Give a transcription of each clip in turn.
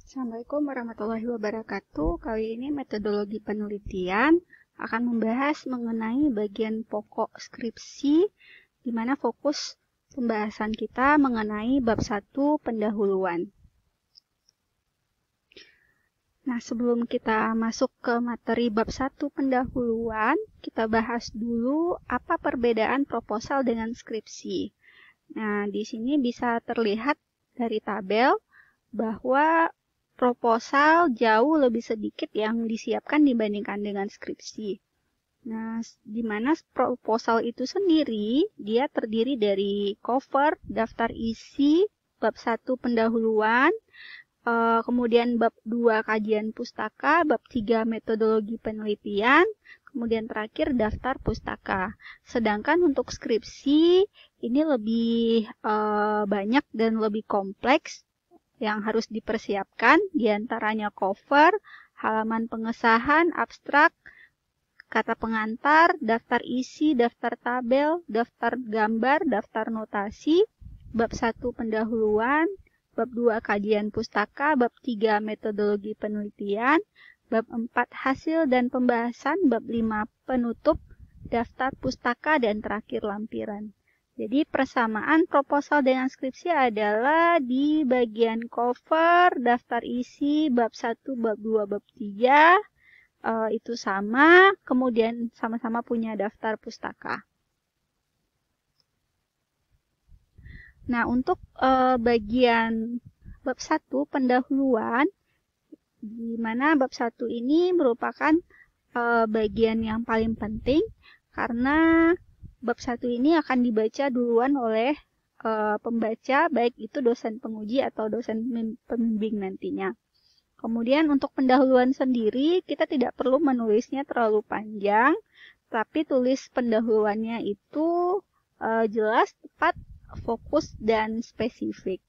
Assalamualaikum warahmatullahi wabarakatuh. Kali ini metodologi penelitian akan membahas mengenai bagian pokok skripsi, di mana fokus pembahasan kita mengenai bab 1 pendahuluan. Nah, sebelum kita masuk ke materi bab 1 pendahuluan, kita bahas dulu apa perbedaan proposal dengan skripsi. Nah, di sini bisa terlihat dari tabel bahwa proposal jauh lebih sedikit yang disiapkan dibandingkan dengan skripsi. Nah, di mana proposal itu sendiri, dia terdiri dari cover, daftar isi, bab 1 pendahuluan, kemudian bab 2 kajian pustaka, bab 3 metodologi penelitian, kemudian terakhir daftar pustaka. Sedangkan untuk skripsi, ini lebih banyak dan lebih kompleks yang harus dipersiapkan, diantaranya cover, halaman pengesahan, abstrak, kata pengantar, daftar isi, daftar tabel, daftar gambar, daftar notasi, bab 1 pendahuluan, bab 2 kajian pustaka, bab 3 metodologi penelitian, bab 4 hasil dan pembahasan, bab 5 penutup, daftar pustaka, dan terakhir lampiran. Jadi persamaan proposal dengan skripsi adalah di bagian cover, daftar isi, bab 1, bab 2, bab 3, itu sama, kemudian sama-sama punya daftar pustaka. Nah, untuk bagian bab 1 pendahuluan, di mana bab 1 ini merupakan bagian yang paling penting karena bab 1 ini akan dibaca duluan oleh pembaca, baik itu dosen penguji atau dosen pembimbing nantinya. Kemudian untuk pendahuluan sendiri, kita tidak perlu menulisnya terlalu panjang, tapi tulis pendahuluannya itu jelas, tepat, fokus, dan spesifik.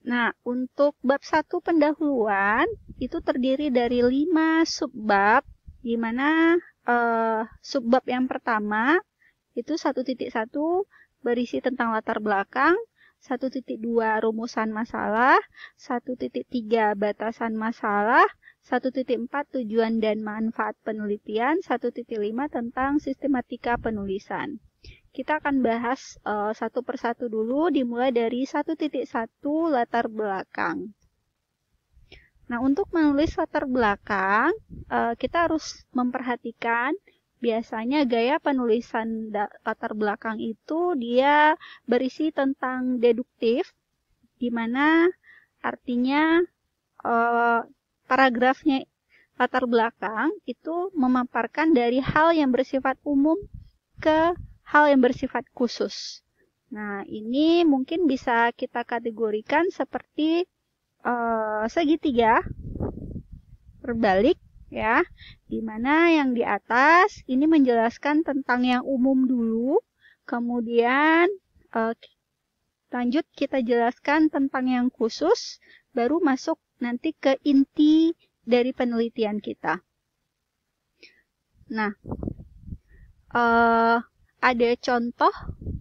Nah, untuk bab 1 pendahuluan, itu terdiri dari 5 subbab, di mana subbab yang pertama itu 1.1 berisi tentang latar belakang, 1.2 rumusan masalah, 1.3 batasan masalah, 1.4 tujuan dan manfaat penelitian, 1.5 tentang sistematika penulisan. Kita akan bahas satu persatu dulu, dimulai dari 1.1 latar belakang. Nah, untuk menulis latar belakang, kita harus memperhatikan biasanya gaya penulisan latar belakang itu dia berisi tentang deduktif, di mana artinya paragrafnya latar belakang itu memaparkan dari hal yang bersifat umum ke hal yang bersifat khusus. Nah, ini mungkin bisa kita kategorikan seperti segitiga berbalik, ya, di mana yang di atas ini menjelaskan tentang yang umum dulu, kemudian lanjut kita jelaskan tentang yang khusus, baru masuk nanti ke inti dari penelitian kita. Nah, ada contoh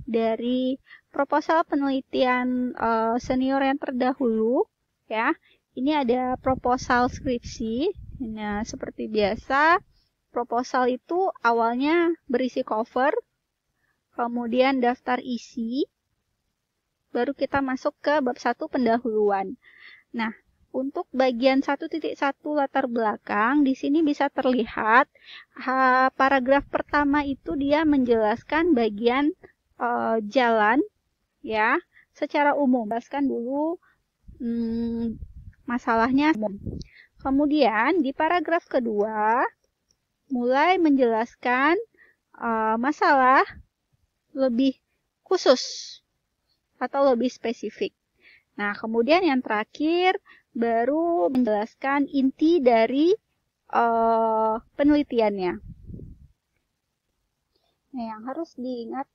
dari proposal penelitian senior yang terdahulu, ya. Ini ada proposal skripsi. Nah, seperti biasa, proposal itu awalnya berisi cover, kemudian daftar isi, baru kita masuk ke bab 1 pendahuluan. Nah, untuk bagian 1.1 latar belakang, di sini bisa terlihat paragraf pertama itu dia menjelaskan bagian jalan, ya, secara umum. Jelaskan dulu masalahnya. Kemudian di paragraf kedua mulai menjelaskan masalah lebih khusus atau lebih spesifik. Nah, kemudian yang terakhir baru menjelaskan inti dari penelitiannya. Nah, yang harus diingat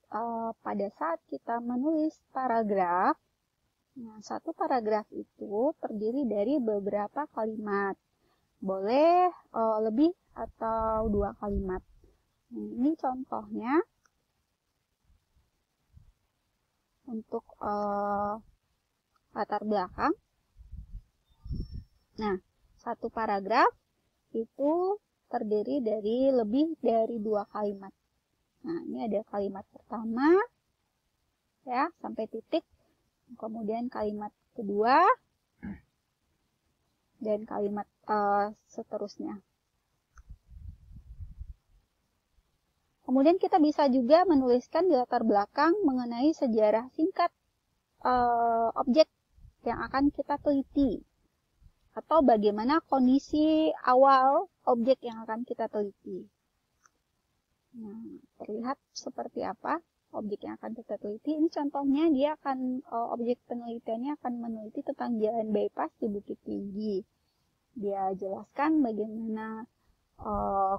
pada saat kita menulis paragraf, nah, satu paragraf itu terdiri dari beberapa kalimat. Boleh lebih atau 2 kalimat. Nah, ini contohnya. untuk latar belakang. Nah, satu paragraf itu terdiri dari lebih dari 2 kalimat. Nah, ini ada kalimat pertama, ya, sampai titik. Kemudian kalimat kedua, dan kalimat seterusnya. Kemudian kita bisa juga menuliskan di latar belakang mengenai sejarah singkat objek yang akan kita teliti, atau bagaimana kondisi awal objek yang akan kita teliti. Nah, terlihat seperti apa objek yang akan kita teliti. Ini contohnya, dia akan objek penelitiannya akan meneliti tentang jalan bypass di Bukit Tinggi. Dia jelaskan bagaimana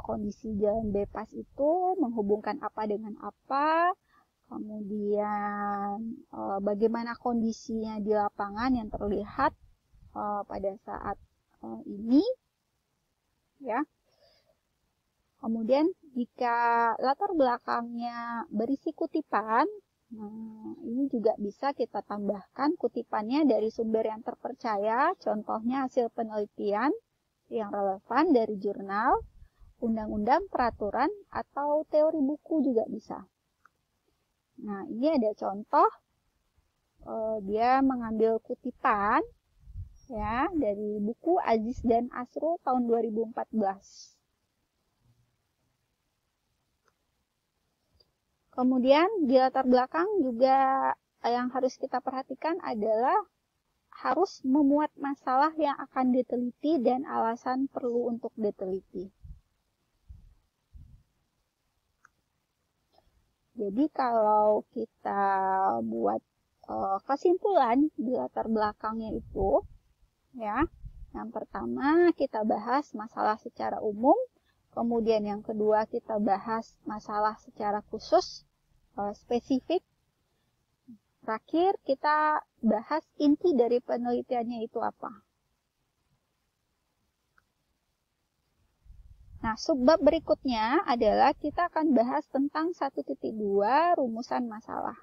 kondisi jalan bypass itu menghubungkan apa dengan apa, kemudian bagaimana kondisinya di lapangan yang terlihat pada saat ini, ya. Kemudian jika latar belakangnya berisi kutipan, nah, ini juga bisa kita tambahkan kutipannya dari sumber yang terpercaya, contohnya hasil penelitian yang relevan dari jurnal, undang-undang, peraturan, atau teori buku juga bisa. Nah, ini ada contoh, dia mengambil kutipan, ya, dari buku Aziz dan Asrul tahun 2014. Kemudian di latar belakang juga yang harus kita perhatikan adalah harus memuat masalah yang akan diteliti dan alasan perlu untuk diteliti. Jadi kalau kita buat kesimpulan di latar belakangnya itu, ya, yang pertama kita bahas masalah secara umum, kemudian yang kedua kita bahas masalah secara khusus, spesifik. Terakhir kita bahas inti dari penelitiannya itu apa. Nah, subbab berikutnya adalah kita akan bahas tentang 1.2 rumusan masalah.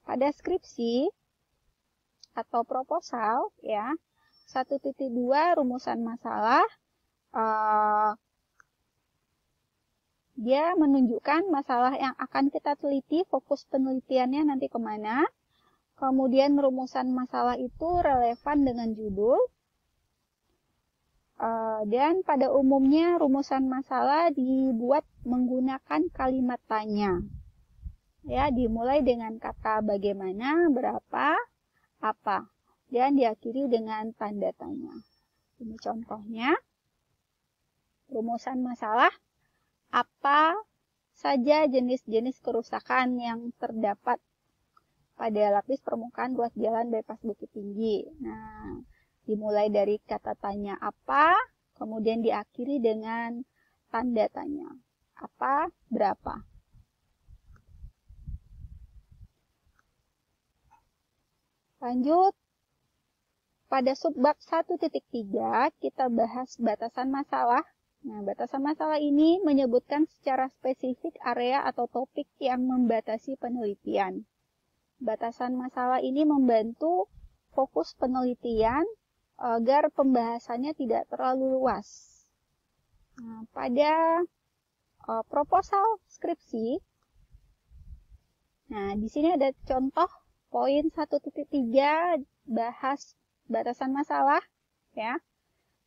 Pada skripsi atau proposal, ya, 1.2 rumusan masalah, dia menunjukkan masalah yang akan kita teliti, fokus penelitiannya nanti kemana. Kemudian rumusan masalah itu relevan dengan judul. Dan pada umumnya rumusan masalah dibuat menggunakan kalimat tanya. Ya, dimulai dengan kata bagaimana, berapa, apa, dan diakhiri dengan tanda tanya. Ini contohnya. Rumusan masalah, apa saja jenis-jenis kerusakan yang terdapat pada lapis permukaan ruas jalan bypass Bukit Tinggi. Nah, dimulai dari kata tanya apa, kemudian diakhiri dengan tanda tanya. Apa, berapa. Lanjut, pada subbab 1.3 kita bahas batasan masalah. Nah, batasan masalah ini menyebutkan secara spesifik area atau topik yang membatasi penelitian. Batasan masalah ini membantu fokus penelitian agar pembahasannya tidak terlalu luas. Nah, pada proposal skripsi, nah di sini ada contoh poin 1.3 bahas batasan masalah, ya.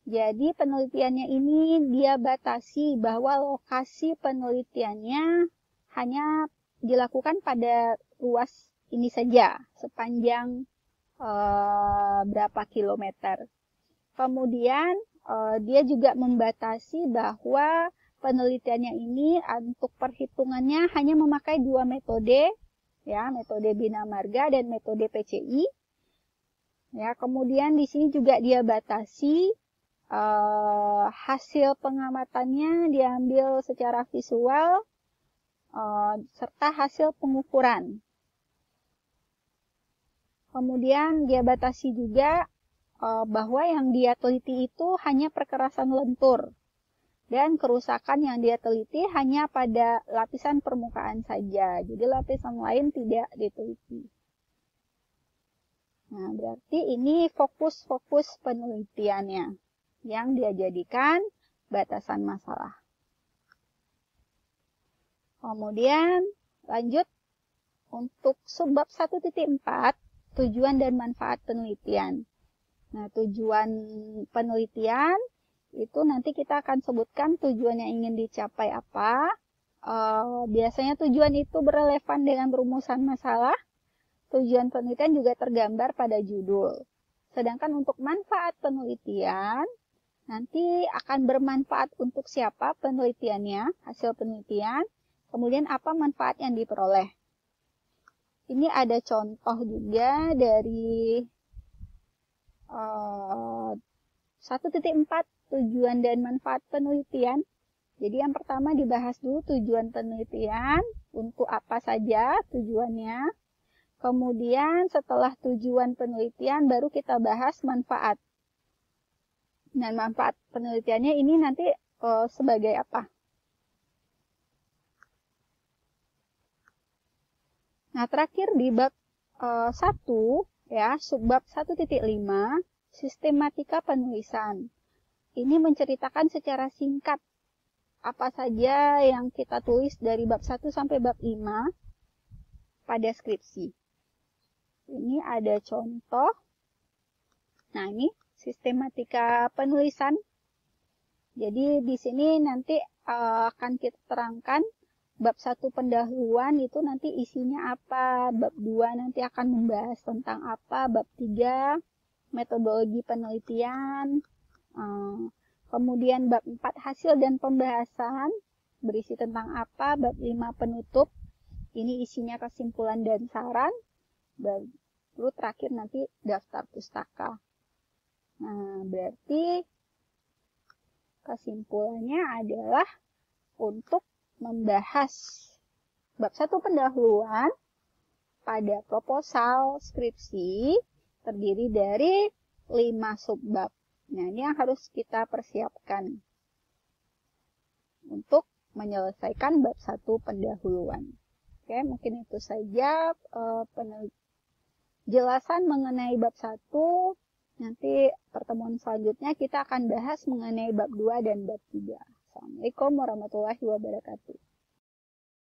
Jadi penelitiannya ini dia batasi bahwa lokasi penelitiannya hanya dilakukan pada ruas ini saja, sepanjang berapa kilometer. Kemudian dia juga membatasi bahwa penelitiannya ini untuk perhitungannya hanya memakai 2 metode, ya, metode Bina Marga dan metode PCI. Ya, kemudian di sini juga dia batasi hasil pengamatannya diambil secara visual serta hasil pengukuran. Kemudian dia batasi juga bahwa yang dia teliti itu hanya perkerasan lentur. Dan kerusakan yang dia teliti hanya pada lapisan permukaan saja. Jadi lapisan lain tidak diteliti. Nah, berarti ini fokus-fokus penelitiannya yang dia jadikan batasan masalah. Kemudian lanjut untuk subbab 1.4, tujuan dan manfaat penelitian. Nah, tujuan penelitian itu nanti kita akan sebutkan tujuan yang ingin dicapai apa. Biasanya tujuan itu berrelevan dengan rumusan masalah. Tujuan penelitian juga tergambar pada judul. Sedangkan untuk manfaat penelitian, nanti akan bermanfaat untuk siapa penelitiannya, hasil penelitian, kemudian apa manfaat yang diperoleh. Ini ada contoh juga dari 1.4, tujuan dan manfaat penelitian. Jadi yang pertama dibahas dulu tujuan penelitian, untuk apa saja tujuannya. Kemudian setelah tujuan penelitian baru kita bahas manfaat. Dan manfaat penelitiannya ini nanti sebagai apa? Nah, terakhir di bab 1 ya, subbab 1.5, sistematika penulisan. Ini menceritakan secara singkat apa saja yang kita tulis dari bab 1 sampai bab 5 pada skripsi. Ini ada contoh. Nah, ini sistematika penulisan. Jadi di sini nanti akan kita terangkan bab 1 pendahuluan itu nanti isinya apa, bab 2 nanti akan membahas tentang apa, bab 3 metodologi penelitian, kemudian bab 4 hasil dan pembahasan berisi tentang apa, bab 5 penutup, ini isinya kesimpulan dan saran, baru terakhir nanti daftar pustaka. Nah, berarti kesimpulannya adalah untuk membahas bab 1 pendahuluan pada proposal skripsi terdiri dari 5 subbab. Nah, ini yang harus kita persiapkan untuk menyelesaikan bab 1 pendahuluan. Oke, mungkin itu saja penjelasan mengenai bab 1. Nanti pertemuan selanjutnya kita akan bahas mengenai bab 2 dan bab 3. Assalamualaikum warahmatullahi wabarakatuh.